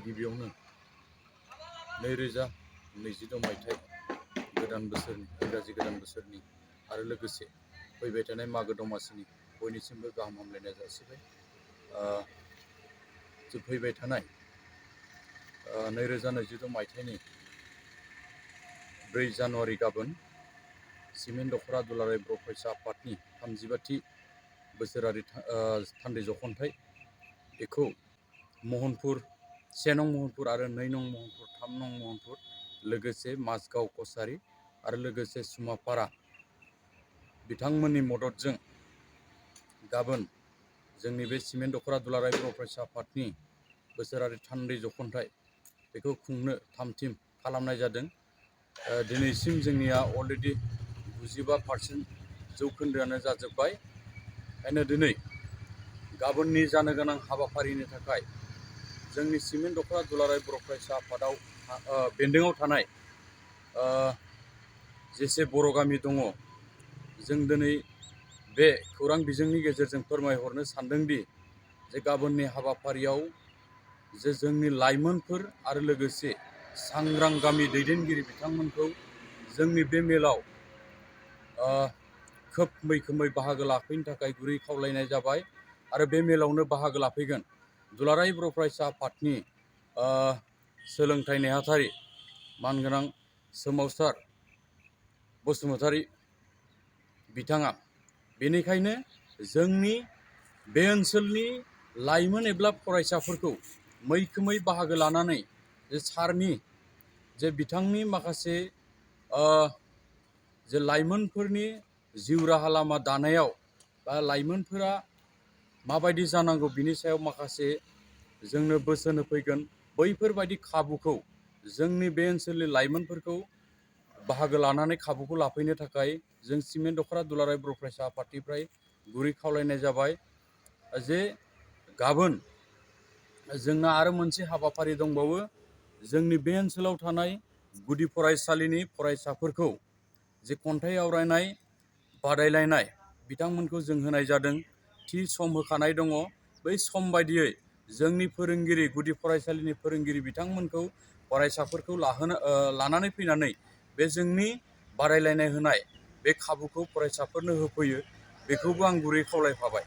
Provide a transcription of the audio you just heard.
गिबियावनो 2022 मायथाइ गोदान बोसोरनि इंराजि गोदान बोसोरनि आरो लोगोसे फैबाय थानाय मागो दमासिनि बयनिसिमबो गाहाम हामलायनाय जासिबाय। फैबाय थानाय 2022 मायथाइनि 4 जानुवारि गाबोन सिमेन्ट दख'रा दुलाराय बर' फरायसा आफादनि 35थि बोसोरारि थान्दै जख'न्थाइ बेखौ महनपुर 1 नं महनपुर आरो 2 नं महनपुर 3 नं महनपुर लोगोसे माजगाव कसारी आरो लोगोसे सुमापारा बिथांमोननि मददजों गाबोन जोंनि बे सिमेन्ट दख'रा दुलाराय बर' फरायसा आफादनि बोसोरारि थान्दै जख'न्थाइ बेखौ खुंनो थामथिम खालामनाय जादों। दिनैसिम जोंनिया अलरेडि 95% जौखोन्दोआनो जाजोब्बाय। ओंखायनो दिनै गाबोननि जानो गोनां हाबाफारिनि थाखाय जोंनि सिमेन्ट दख'रा दुलाराय बर' फरायसा आफादाव बेन्दोङाव थानाय जेसे बर' गामि दङ, जों दिनै बे खौरां बिजोंनि गेजेरजों फोरमायहरनो सानदोंदि जे गाबोननि हाबाफारियाव जे जोंनि लाइमोनफोर आरो लोगोसे सांग्रां गामि दैदेनगिरि बिथांमोनखौ जोंनि बे मेलाव खोब मैखोमै बाहागो लाफैनो थाखाय गुरै खावलायनाय जाबाय। आरो बे मेलावनो बाहागो लाफैगोन दुलाराय बर' फरायसा आफादनि सोलोंथाइ नेहाथारि मानगोनां सोमावसार बसुमतारी बिथाङा। बेनिखायनो जोंनि बे ओनसोलनि लाइमोन एबा फरायसाफोरखौ मैखोमै बाहागो लानानै जे सारनि जे बिथांनि माखासे जे लाइमोनफोरनि जिउ राहा लामा दानायाव बा लाइमोनफोरा माबायदि जानांगौ बिनि सायाव माखासे जोंनो बोसोन होफैगोन। बैफोरबायदि खाबुखौ जोंनि बे ओनसोलनि लाइमोनफोरखौ बाहागो लानानै खाबुखौ लाफैनो थाखाय जों सिमेन्ट दख'रा दुलाराय बर' फरायसा आफादनिफ्राय गुरै खावलायनाय जाबाय जे गाबोन जोंना आरो मोनसे हाबाफारि दंबावो। जोंनि बे ओनसोलाव थानाय गुदि फरायसालिनि फरायसाफोरखौ जे खन्थाइ आवरायनाय बादायलायनाय बिथांमोनखौ जों होनाय जादों। थि सम होखानाय दङ। बै सम बायदियै जोंनि फोरोंगिरि गुदि फरायसालिनि फोरोंगिरि बिथांमोनखौ फरायसाफोरखौ लानानै फैनानै बे जोंनि बादायलायनाय होनाय बे खाबुखौ फरायसाफोरनो होफैयो। बेखौबो आं गुरै खावलायफाबाय।